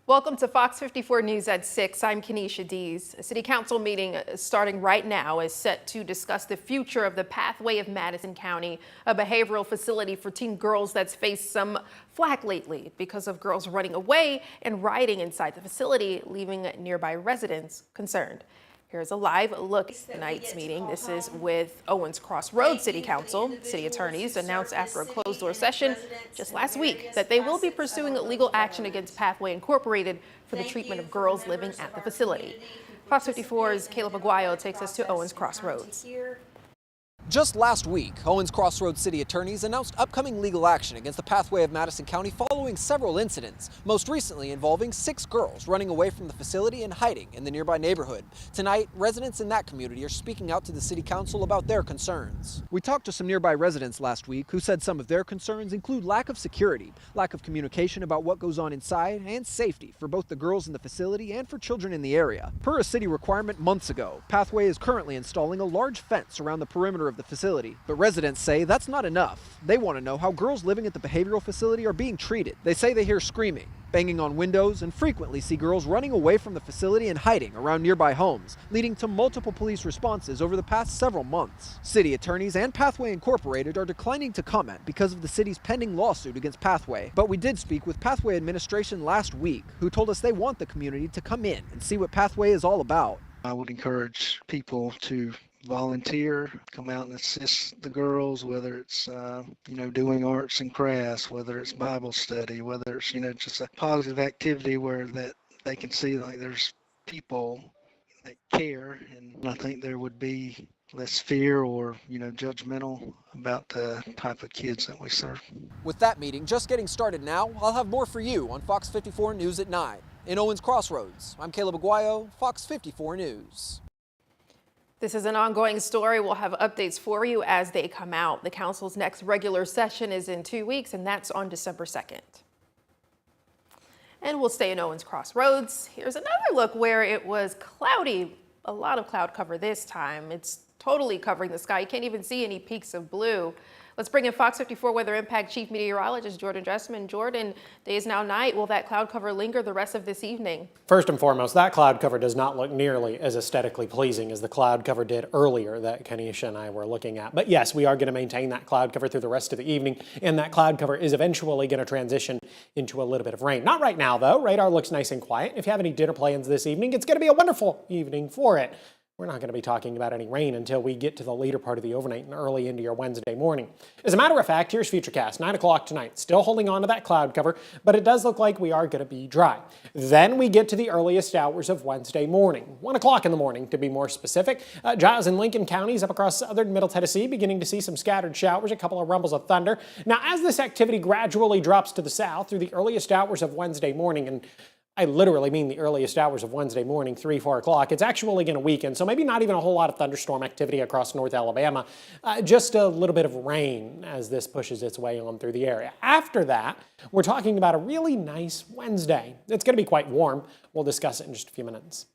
Welcome to Fox 54 News at 6. I'm Kenesha Dees. A city council meeting starting right now is set to discuss the future of the Pathway of Madison County, a behavioral facility for teen girls that's faced some flack lately because of girls running away and rioting inside the facility, leaving nearby residents concerned. Here's a live look at tonight's meeting. This is with Owens Crossroads City Council. City attorneys announced after a closed-door session just last week that they will be pursuing legal action against Pathway Incorporated for the treatment of girls living at the facility. Fox 54's Caleb Aguayo takes us to Owens Crossroads. Just last week, Owens Crossroads city attorneys announced upcoming legal action against the Pathway of Madison County following several incidents, most recently involving 6 girls running away from the facility and hiding in the nearby neighborhood. Tonight, residents in that community are speaking out to the city council about their concerns. We talked to some nearby residents last week who said some of their concerns include lack of security, lack of communication about what goes on inside, and safety for both the girls in the facility and for children in the area. Per a city requirement months ago, Pathway is currently installing a large fence around the perimeter of the facility, but residents say that's not enough. They want to know how girls living at the behavioral facility are being treated. They say they hear screaming, banging on windows, and frequently see girls running away from the facility and hiding around nearby homes, leading to multiple police responses over the past several months. City attorneys and Pathway Incorporated are declining to comment because of the city's pending lawsuit against Pathway, but we did speak with Pathway administration last week, who told us they want the community to come in and see what Pathway is all about. I would encourage people to volunteer, come out and assist the girls, whether it's doing arts and crafts, whether it's Bible study, whether it's just a positive activity where that they can see like there's people that care, and I think there would be less fear or judgmental about the type of kids that we serve. With that meeting just getting started now, I'll have more for you on Fox 54 News at 9. In Owens Crossroads, I'm Caleb Aguayo, Fox 54 News. This is an ongoing story. We'll have updates for you as they come out. The council's next regular session is in 2 weeks, and that's on December 2nd. And we'll stay in Owens Crossroads. Here's another look where it was cloudy. A lot of cloud cover this time. It's totally covering the sky. You can't even see any peaks of blue. Let's bring in Fox 54 Weather Impact Chief Meteorologist Jordan Dressman. Jordan, day is now night. Will that cloud cover linger the rest of this evening? First and foremost, that cloud cover does not look nearly as aesthetically pleasing as the cloud cover did earlier that Kenesha and I were looking at. But yes, we are going to maintain that cloud cover through the rest of the evening, and that cloud cover is eventually going to transition into a little bit of rain. Not right now, though. Radar looks nice and quiet. If you have any dinner plans this evening, it's going to be a wonderful evening for it. We're not going to be talking about any rain until we get to the later part of the overnight and early into your Wednesday morning. As a matter of fact, here's Futurecast, 9 o'clock tonight. Still holding on to that cloud cover, but it does look like we are going to be dry. Then we get to the earliest hours of Wednesday morning, 1 o'clock in the morning to be more specific. Giles and Lincoln counties up across southern Middle Tennessee beginning to see some scattered showers, a couple of rumbles of thunder. Now, as this activity gradually drops to the south through the earliest hours of Wednesday morning, and I literally mean the earliest hours of Wednesday morning, 3, 4 o'clock. It's actually going to weaken, so maybe not even a whole lot of thunderstorm activity across North Alabama. Just a little bit of rain as this pushes its way on through the area. After that, we're talking about a really nice Wednesday. It's going to be quite warm. We'll discuss it in just a few minutes.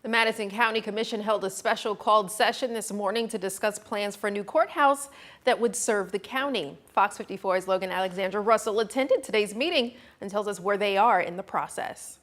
The Madison County Commission held a special called session this morning to discuss plans for a new courthouse that would serve the county. Fox 54's Logan Alexandra Russell attended today's meeting and tells us where they are in the process.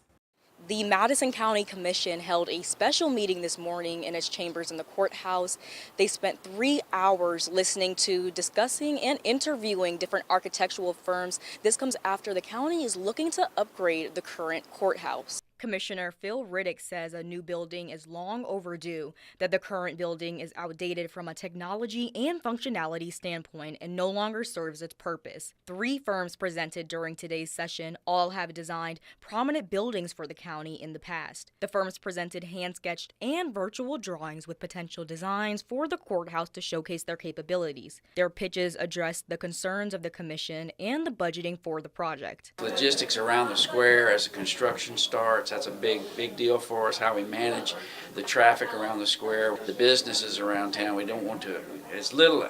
The Madison County Commission held a special meeting this morning in its chambers in the courthouse. They spent 3 hours listening to, discussing, and interviewing different architectural firms. This comes after the county is looking to upgrade the current courthouse. Commissioner Phil Riddick says a new building is long overdue, that the current building is outdated from a technology and functionality standpoint and no longer serves its purpose. 3 firms presented during today's session all have designed prominent buildings for the county in the past. The firms presented hand-sketched and virtual drawings with potential designs for the courthouse to showcase their capabilities. Their pitches addressed the concerns of the commission and the budgeting for the project. Logistics around the square as the construction starts. That's a big deal for us, how we manage the traffic around the square, the businesses around town. We don't want to, as little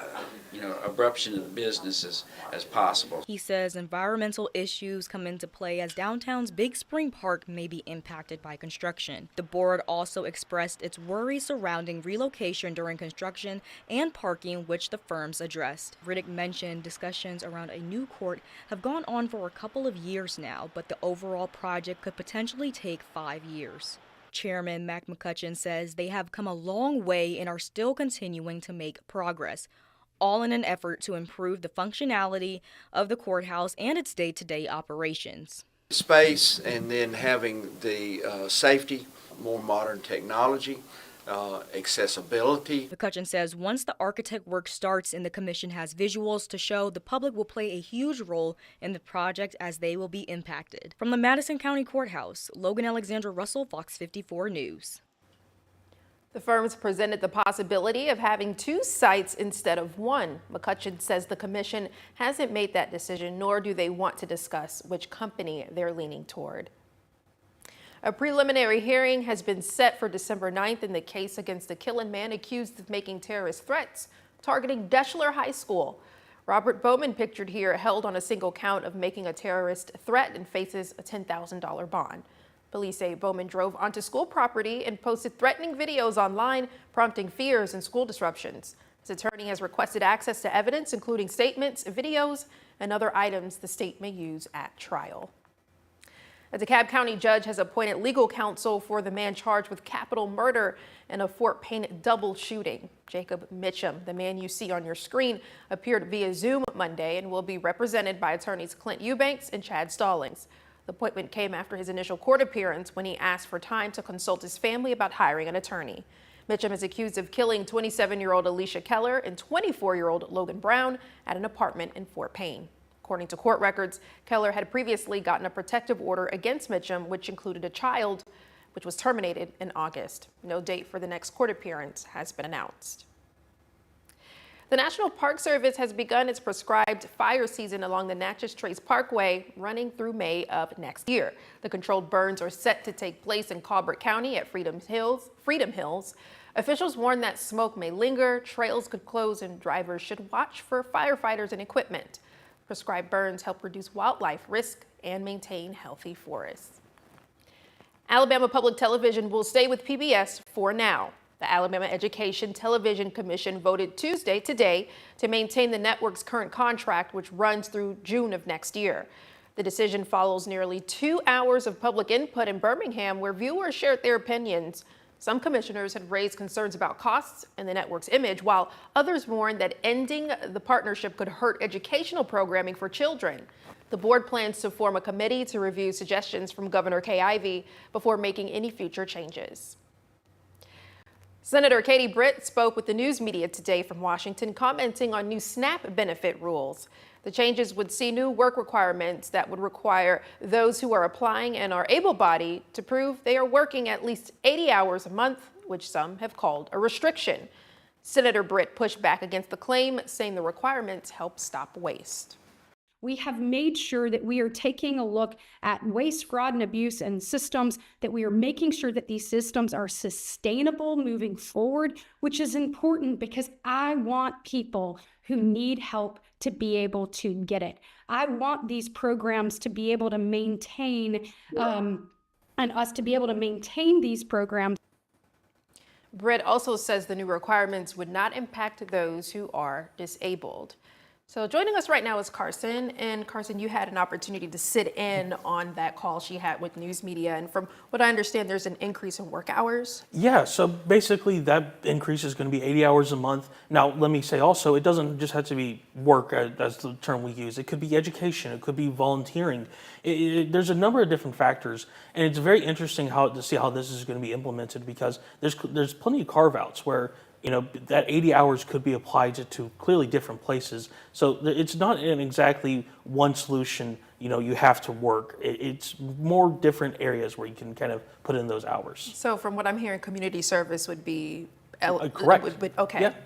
abruption of the business as possible. He says environmental issues come into play as downtown's Big Spring Park may be impacted by construction. The board also expressed its worries surrounding relocation during construction and parking, which the firms addressed. Riddick mentioned discussions around a new court have gone on for a couple of years now, but the overall project could potentially take 5 years. Chairman Mac McCutcheon says they have come a long way and are still continuing to make progress, all in an effort to improve the functionality of the courthouse and its day-to-day operations. Space, and then having the safety, more modern technology, accessibility. McCutcheon says once the architect work starts and the commission has visuals to show, the public will play a huge role in the project as they will be impacted. From the Madison County Courthouse, Logan Alexandra Russell, Fox 54 News. The firms presented the possibility of having 2 sites instead of 1. McCutcheon says the commission hasn't made that decision, nor do they want to discuss which company they're leaning toward. A preliminary hearing has been set for December 9th in the case against the Killen man accused of making terrorist threats targeting Deschler High School. Robert Bowman, pictured here, held on a single count of making a terrorist threat and faces a $10,000 bond. Police say Bowman drove onto school property and posted threatening videos online, prompting fears and school disruptions. His attorney has requested access to evidence, including statements, videos, and other items the state may use at trial. A DeKalb County judge has appointed legal counsel for the man charged with capital murder in a Fort Payne double shooting. Jacob Mitchum, the man you see on your screen, appeared via Zoom Monday and will be represented by attorneys Clint Eubanks and Chad Stallings. The appointment came after his initial court appearance when he asked for time to consult his family about hiring an attorney. Mitchum is accused of killing 27-year-old Alicia Keller and 24-year-old Logan Brown at an apartment in Fort Payne. According to court records, Keller had previously gotten a protective order against Mitchum, which included a child, which was terminated in August. No date for the next court appearance has been announced. The National Park Service has begun its prescribed fire season along the Natchez Trace Parkway, running through May of next year. The controlled burns are set to take place in Colbert County at Freedom Hills. Officials warn that smoke may linger, trails could close, and drivers should watch for firefighters and equipment. Prescribed burns help reduce wildlife risk and maintain healthy forests. Alabama Public Television will stay with PBS for now. The Alabama Education Television Commission voted Tuesday today to maintain the network's current contract, which runs through June of next year. The decision follows nearly 2 hours of public input in Birmingham, where viewers shared their opinions. Some commissioners had raised concerns about costs and the network's image, while others warned that ending the partnership could hurt educational programming for children. The board plans to form a committee to review suggestions from Governor Kay Ivey before making any future changes. Senator Katie Britt spoke with the news media today from Washington, commenting on new SNAP benefit rules. The changes would see new work requirements that would require those who are applying and are able-bodied to prove they are working at least 80 hours a month, which some have called a restriction. Senator Britt pushed back against the claim, saying the requirements help stop waste. We have made sure that we are taking a look at waste, fraud, and abuse and systems, that we are making sure that these systems are sustainable moving forward, which is important because I want people who need help to be able to get it. I want these programs to be able to maintain, and us to be able to maintain these programs. Britt also says the new requirements would not impact those who are disabled. So joining us right now is Carson. And Carson, you had an opportunity to sit in on that call she had with news media. And from what I understand, there's an increase in work hours. Yeah, so basically that increase is going to be 80 hours a month. Now, let me say also, it doesn't just have to be work as the term we use. It could be education. It could be volunteering. There's a number of different factors. And it's very interesting to see how this is going to be implemented, because there's plenty of carve-outs where that 80 hours could be applied to clearly different places. So it's not in exactly one solution, you have to work. It's more different areas where you can kind of put in those hours. So from what I'm hearing, community service would be correct.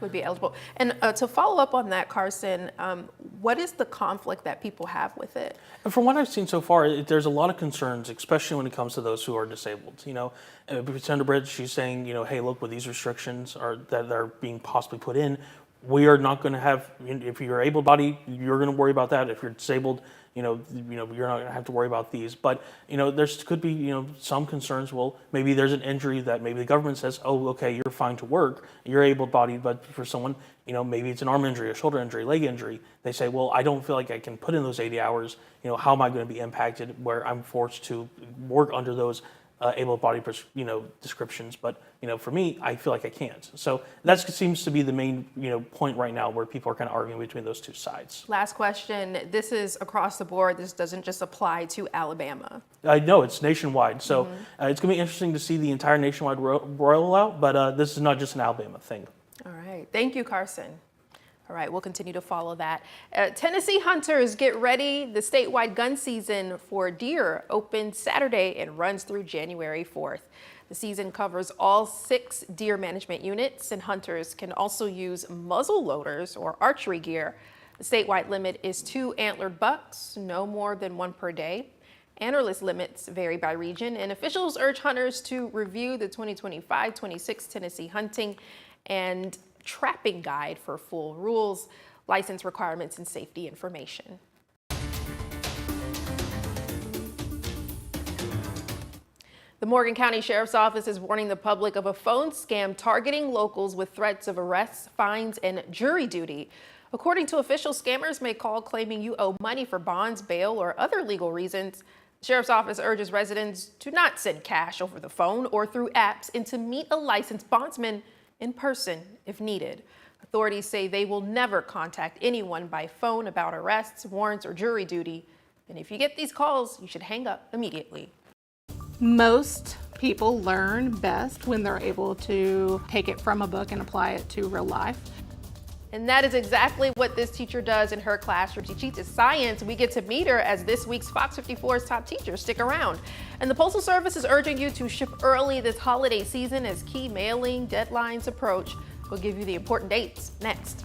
Would be eligible. And to follow up on that, Carson, what is the conflict that people have with it? And from what I've seen so far, there's a lot of concerns, especially when it comes to those who are disabled. Senator Britt, she's saying, hey, look, with these restrictions that are being possibly put in, we are not going to have, if you're able-bodied, you're going to worry about that. If you're disabled, you're not going to have to worry about these. But, there could be, some concerns. Well, maybe there's an injury that maybe the government says, oh, okay, you're fine to work, you're able-bodied, but for someone, maybe it's an arm injury, a shoulder injury, leg injury. They say, well, I don't feel like I can put in those 80 hours. How am I going to be impacted where I'm forced to work under those able-bodied, descriptions, but for me, I feel like I can't. So that seems to be the main, point right now where people are kind of arguing between those two sides. Last question. This is across the board. This doesn't just apply to Alabama. I know it's nationwide, so it's going to be interesting to see the entire nationwide rollout. But this is not just an Alabama thing. All right. Thank you, Carson. All right, we'll continue to follow that. Tennessee hunters, get ready. The statewide gun season for deer opens Saturday and runs through January 4th. The season covers all 6 deer management units, and hunters can also use muzzle loaders or archery gear. The statewide limit is 2 antlered bucks, no more than 1 per day. Antlerless limits vary by region, and officials urge hunters to review the 2025-26 Tennessee hunting and trapping guide for full rules, license requirements, and safety information. The Morgan County Sheriff's Office is warning the public of a phone scam targeting locals with threats of arrests, fines, and jury duty. According to officials, scammers may call claiming you owe money for bonds, bail, or other legal reasons. The Sheriff's Office urges residents to not send cash over the phone or through apps and to meet a licensed bondsman in person if needed. Authorities say they will never contact anyone by phone about arrests, warrants, or jury duty. And if you get these calls, you should hang up immediately. Most people learn best when they're able to take it from a book and apply it to real life. And that is exactly what this teacher does in her classroom. She teaches science. We get to meet her as this week's Fox 54's top teacher. Stick around. And the Postal Service is urging you to ship early this holiday season as key mailing deadlines approach. We'll give you the important dates next.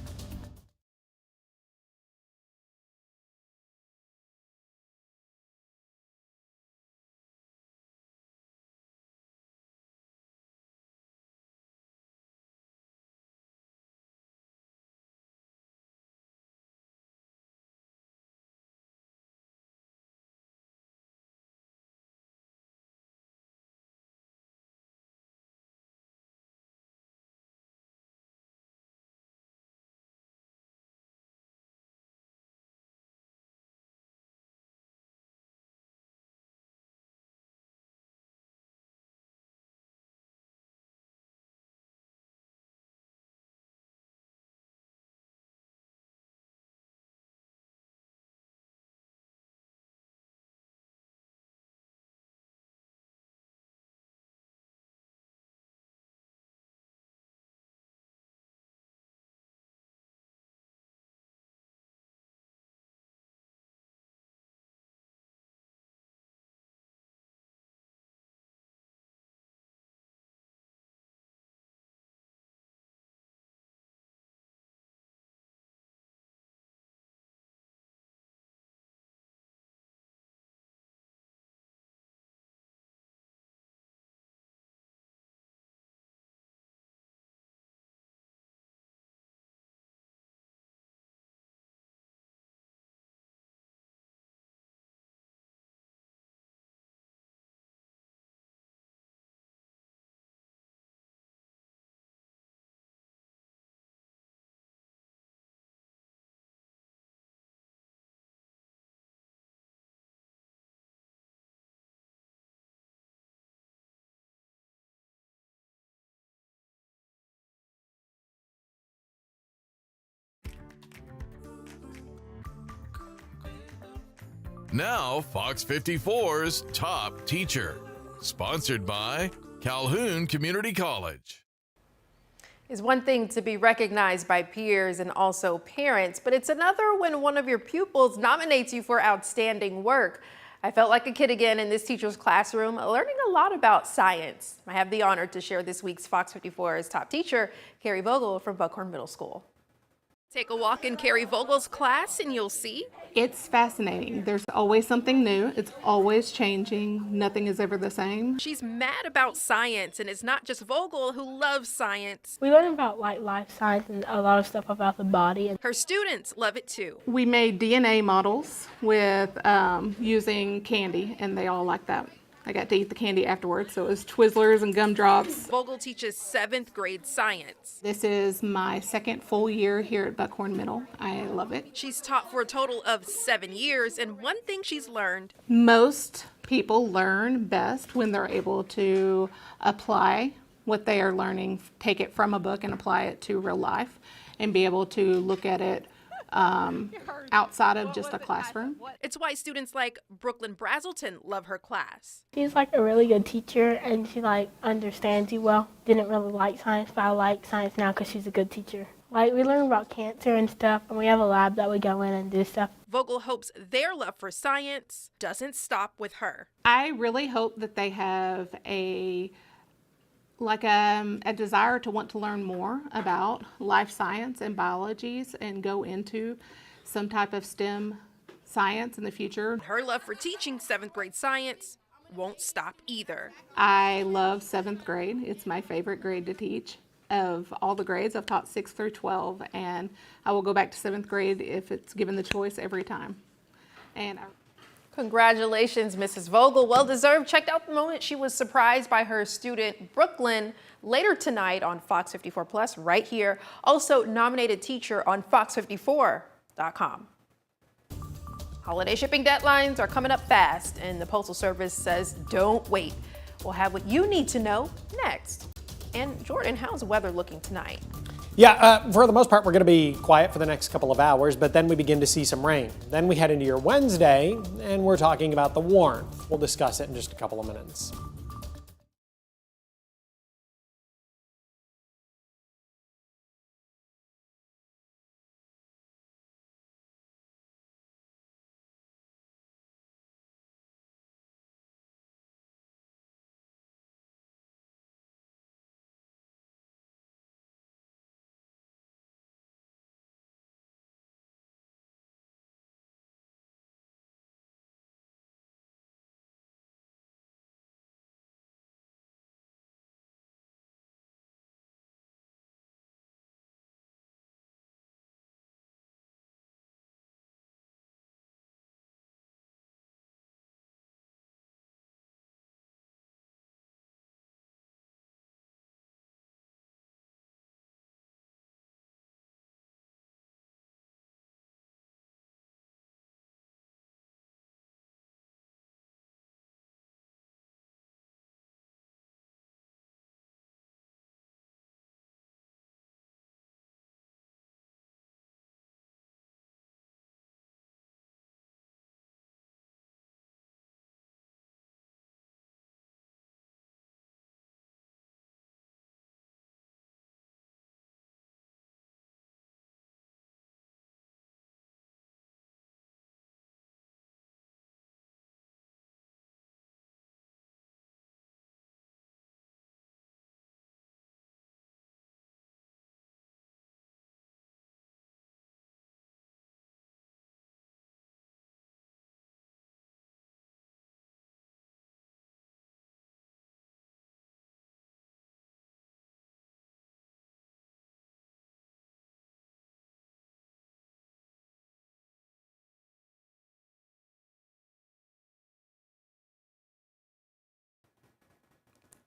Now, Fox 54's Top Teacher, sponsored by Calhoun Community College. It's one thing to be recognized by peers and also parents, but it's another when one of your pupils nominates you for outstanding work. I felt like a kid again in this teacher's classroom, learning a lot about science. I have the honor to share this week's Fox 54's Top Teacher, Carrie Vogel from Buckhorn Middle School. Take a walk in Carrie Vogel's class and you'll see It's fascinating. There's always something new. It's always changing. Nothing is ever the same. She's mad about science, and it's not just Vogel who loves science. We learn about life science and a lot of stuff about the body. Her students love it too. We made DNA models with using candy, and they all like that. I got to eat the candy afterwards, so it was Twizzlers and gumdrops. Vogel teaches 7th grade science. This is my second full year here at Buckhorn Middle. I love it. She's taught for a total of 7 years, and one thing she's learned: most people learn best when they're able to apply what they are learning, take it from a book and apply it to real life, and be able to look at it outside of just a classroom. It's why students like Brooklyn Brazelton love her class. She's like a really good teacher, and she understands you well. Didn't really like science, but I like science now because she's a good teacher. We learn about cancer and stuff, and we have a lab that we go in and do stuff. Vogel hopes their love for science doesn't stop with her. I really hope that they have a desire to want to learn more about life science and biologies and go into some type of STEM science in the future. Her love for teaching 7th grade science won't stop either. I love 7th grade. It's my favorite grade to teach. Of all the grades, I've taught 6th through 12, and I will go back to 7th grade if it's given the choice every time. Congratulations, Mrs. Vogel. Well deserved. Checked out the moment she was surprised by her student, Brooklyn, later tonight on Fox 54 Plus, right here. Also, nominated teacher on Fox54.com. Holiday shipping deadlines are coming up fast, and the Postal Service says don't wait. We'll have what you need to know next. And Jordan, how's the weather looking tonight? Yeah, for the most part, we're going to be quiet for the next couple of hours, but then we begin to see some rain. Then we head into your Wednesday, and we're talking about the warmth. We'll discuss it in just a couple of minutes.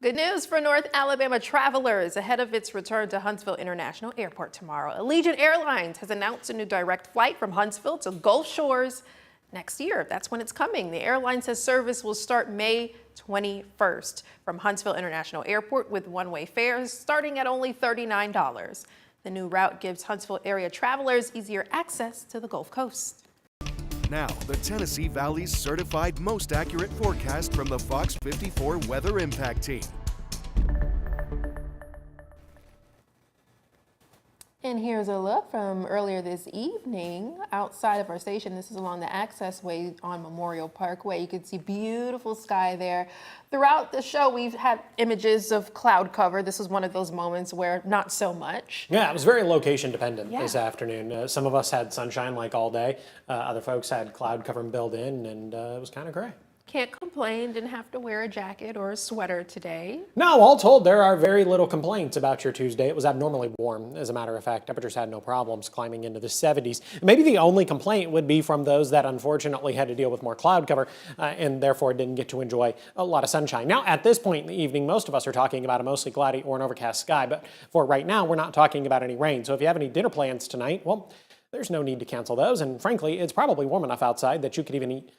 Good news for North Alabama travelers ahead of its return to Huntsville International Airport tomorrow. Allegiant Airlines has announced a new direct flight from Huntsville to Gulf Shores next year. That's when it's coming. The airline says service will start May 21st from Huntsville International Airport with one-way fares starting at only $39. The new route gives Huntsville area travelers easier access to the Gulf Coast. Now, the Tennessee Valley's certified most accurate forecast from the Fox 54 Weather Impact Team. And here's a look from earlier this evening outside of our station. This is along the accessway on Memorial Parkway. You can see beautiful sky there. Throughout the show, we've had images of cloud cover. This is one of those moments where not so much. Yeah, it was very location dependent this afternoon. Some of us had sunshine like all day. Other folks had cloud cover built in, and it was kind of gray. Can't complain, didn't have to wear a jacket or a sweater today. No, all told, there are very little complaints about your Tuesday. It was abnormally warm, as a matter of fact. Temperatures had no problems climbing into the 70s. Maybe the only complaint would be from those that unfortunately had to deal with more cloud cover and therefore didn't get to enjoy a lot of sunshine. Now, at this point in the evening, most of us are talking about a mostly cloudy or an overcast sky, but for right now, we're not talking about any rain. So if you have any dinner plans tonight, well, there's no need to cancel those. And frankly, it's probably warm enough outside that you could even eat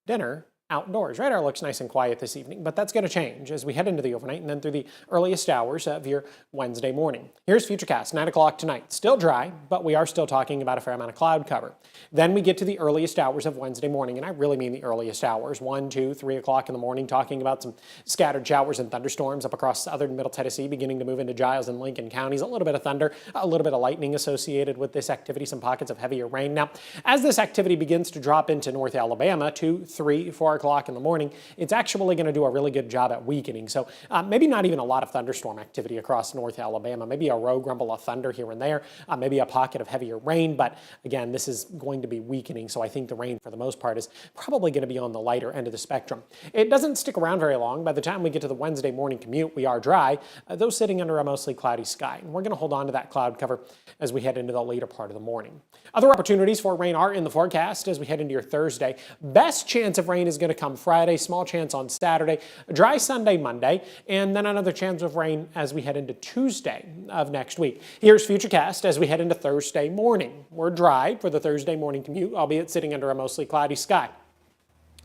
dinner outdoors. Radar looks nice and quiet this evening, but that's going to change as we head into the overnight and then through the earliest hours of your Wednesday morning. Here's Futurecast, 9 o'clock tonight. Still dry, but we are still talking about a fair amount of cloud cover. Then we get to the earliest hours of Wednesday morning, and I really mean the earliest hours, 1, 2, 3 o'clock in the morning, talking about some scattered showers and thunderstorms up across southern Middle Tennessee, beginning to move into Giles and Lincoln counties. A little bit of thunder, a little bit of lightning associated with this activity, some pockets of heavier rain. Now, as this activity begins to drop into North Alabama, 2, 3, 4 o'clock in the morning, it's actually going to do a really good job at weakening. So maybe not even a lot of thunderstorm activity across North Alabama, maybe a row grumble of thunder here and there, maybe a pocket of heavier rain. But again, this is going to be weakening. So I think the rain for the most part is probably going to be on the lighter end of the spectrum. It doesn't stick around very long. By the time we get to the Wednesday morning commute, we are dry, though sitting under a mostly cloudy sky. And we're going to hold on to that cloud cover as we head into the later part of the morning. Other opportunities for rain are in the forecast as we head into your Thursday. Best chance of rain is going to come Friday, small chance on Saturday, dry Sunday, Monday, and then another chance of rain as we head into Tuesday of next week. Here's Futurecast as we head into Thursday morning. We're dry for the Thursday morning commute, albeit sitting under a mostly cloudy sky.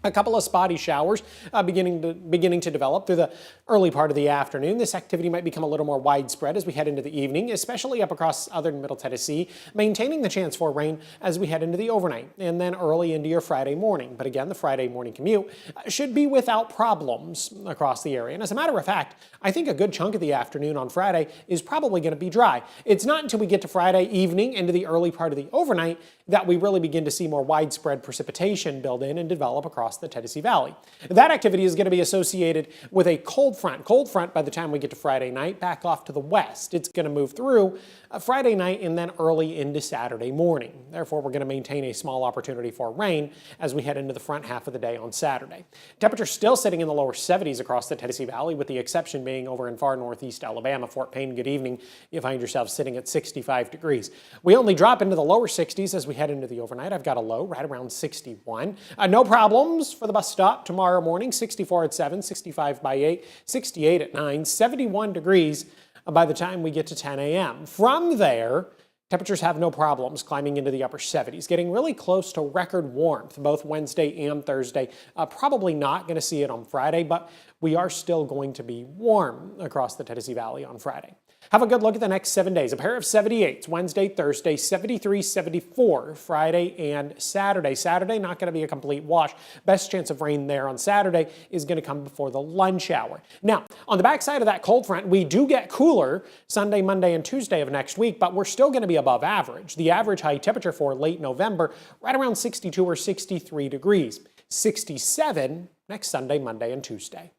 A couple of spotty showers beginning to develop through the early part of the afternoon. This activity might become a little more widespread as we head into the evening, especially up across southern Middle Tennessee, maintaining the chance for rain as we head into the overnight and then early into your Friday morning. But again, the Friday morning commute should be without problems across the area. And as a matter of fact, I think a good chunk of the afternoon on Friday is probably going to be dry. It's not until we get to Friday evening into the early part of the overnight that we really begin to see more widespread precipitation build in and develop across the Tennessee Valley. That activity is going to be associated with a cold front. Cold front by the time we get to Friday night, back off to the west. It's going to move through Friday night and then early into Saturday morning. Therefore, we're going to maintain a small opportunity for rain as we head into the front half of the day on Saturday. Temperatures still sitting in the lower 70s across the Tennessee Valley, with the exception being over in far northeast Alabama. Fort Payne, good evening. You find yourself sitting at 65 degrees. We only drop into the lower 60s as we head into the overnight. I've got a low right around 61. No problems for the bus stop tomorrow morning. 64 at 7, 65 by 8, 68 at 9, 71 degrees by the time we get to 10 a.m. From there, temperatures have no problems climbing into the upper 70s, getting really close to record warmth both Wednesday and Thursday. Probably not going to see it on Friday, but we are still going to be warm across the Tennessee Valley on Friday. Have a good look at the next 7 days. A pair of 78s, Wednesday, Thursday, 73, 74, Friday and Saturday. Saturday, not going to be a complete wash. Best chance of rain there on Saturday is going to come before the lunch hour. Now, on the backside of that cold front, we do get cooler Sunday, Monday, and Tuesday of next week, but we're still going to be above average. The average high temperature for late November, right around 62 or 63 degrees. 67 next Sunday, Monday, and Tuesday.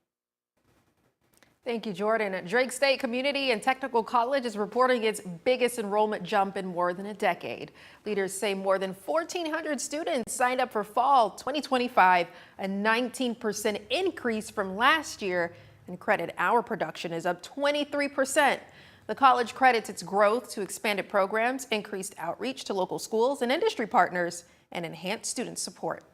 Thank you, Jordan. Drake State Community and Technical College is reporting its biggest enrollment jump in more than a decade. Leaders say more than 1,400 students signed up for fall 2025, a 19% increase from last year, and credit hour production is up 23%. The college credits its growth to expanded programs, increased outreach to local schools and industry partners, and enhanced student support.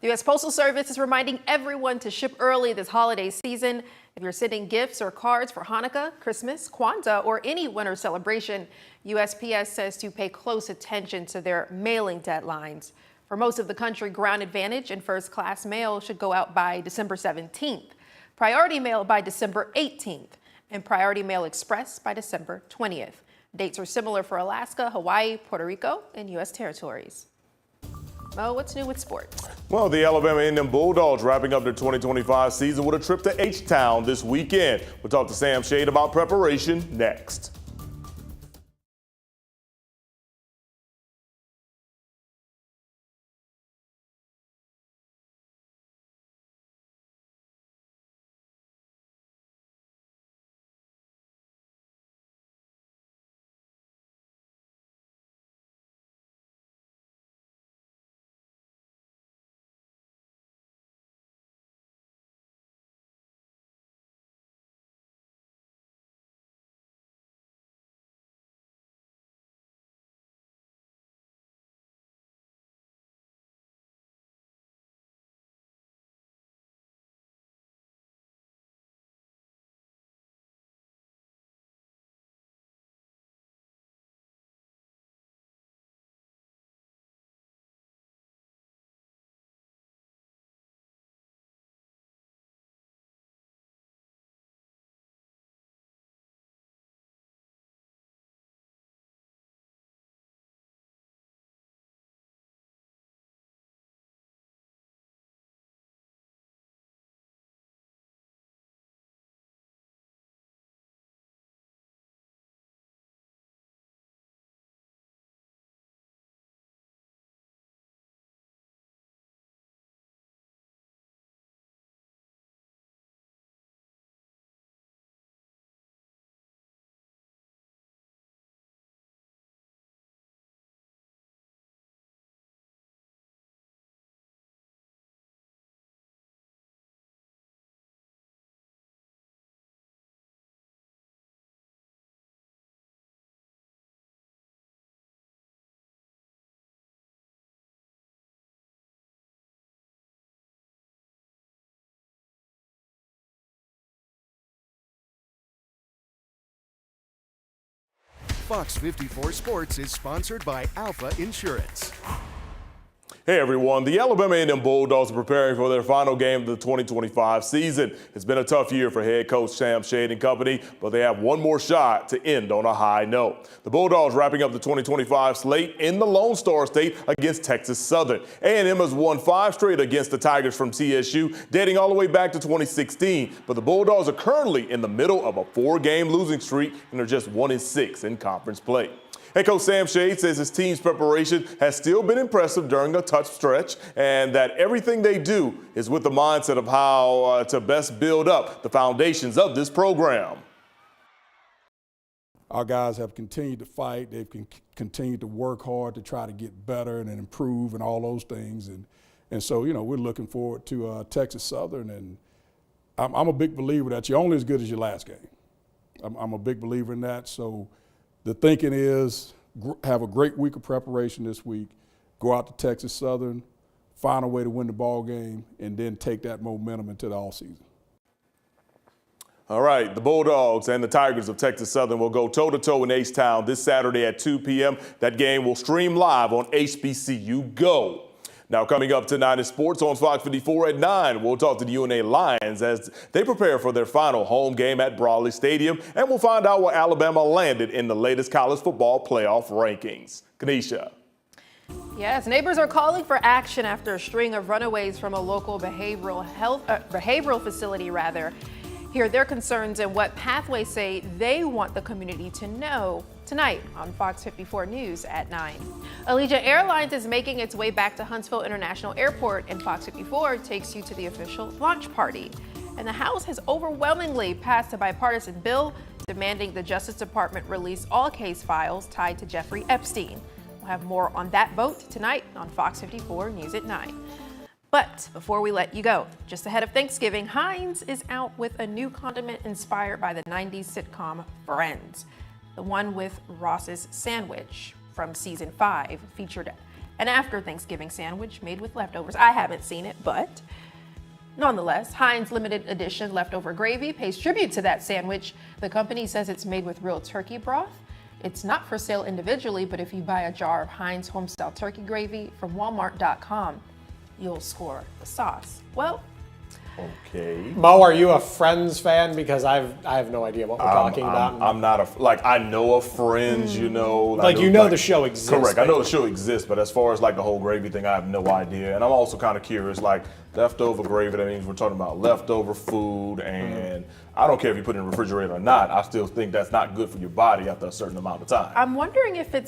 The U.S. Postal Service is reminding everyone to ship early this holiday season. If you're sending gifts or cards for Hanukkah, Christmas, Kwanzaa, or any winter celebration, USPS says to pay close attention to their mailing deadlines. For most of the country, Ground Advantage and First Class mail should go out by December 17th, Priority Mail by December 18th, and Priority Mail Express by December 20th. Dates are similar for Alaska, Hawaii, Puerto Rico, and U.S. territories. Mo, what's new with sports? Well, the Alabama A&M Bulldogs wrapping up their 2025 season with a trip to H-Town this weekend. We'll talk to Sam Shade about preparation next. Fox 54 Sports is sponsored by Alpha Insurance. Hey everyone, the Alabama A&M Bulldogs are preparing for their final game of the 2025 season. It's been a tough year for head coach Sam Shade and company, but they have one more shot to end on a high note. The Bulldogs wrapping up the 2025 slate in the Lone Star State against Texas Southern. A&M has won 5 straight against the Tigers from TSU, dating all the way back to 2016. But the Bulldogs are currently in the middle of a 4-game losing streak and are just 1-6 in conference play. Head coach Sam Shade says his team's preparation has still been impressive during a tough stretch and that everything they do is with the mindset of how to best build up the foundations of this program. Our guys have continued to fight. They've continued to work hard to try to get better and improve and all those things. And so, you know, we're looking forward to Texas Southern. And I'm a big believer that you're only as good as your last game. I'm a big believer in that. So the thinking is have a great week of preparation this week, go out to Texas Southern, find a way to win the ball game, and then take that momentum into the offseason. All right, the Bulldogs and the Tigers of Texas Southern will go toe-to-toe in H-Town this Saturday at 2 p.m. That game will stream live on HBCU Go. Now, coming up tonight in sports on Fox 54 at 9, we'll talk to the UNA Lions as they prepare for their final home game at Brawley Stadium, and we'll find out where Alabama landed in the latest college football playoff rankings. Kanisha. Yes, neighbors are calling for action after a string of runaways from a local behavioral facility hear their concerns and what Pathways say they want the community to know. Tonight on Fox 54 News at 9. Allegiant Airlines is making its way back to Huntsville International Airport, and Fox 54 takes you to the official launch party. And the House has overwhelmingly passed a bipartisan bill demanding the Justice Department release all case files tied to Jeffrey Epstein. We'll have more on that vote tonight on Fox 54 News at 9. But before we let you go, just ahead of Thanksgiving, Heinz is out with a new condiment inspired by the 90s sitcom Friends. The one with Ross's sandwich from season 5 featured an after Thanksgiving sandwich made with leftovers. I haven't seen it, but nonetheless, Heinz limited edition leftover gravy pays tribute to that sandwich. The company says it's made with real turkey broth. It's not for sale individually, but if you buy a jar of Heinz homestyle turkey gravy from Walmart.com, you'll score the sauce. Well, okay. Mo, are you a Friends fan? Because I have no idea what we're talking about. I'm not I know of Friends, you know. The show exists. Correct. I know the show exists, but as far as the whole gravy thing, I have no idea. And I'm also kind of curious, leftover gravy, that means we're talking about leftover food, and I don't care if you put it in the refrigerator or not. I still think that's not good for your body after a certain amount of time. I'm wondering if it's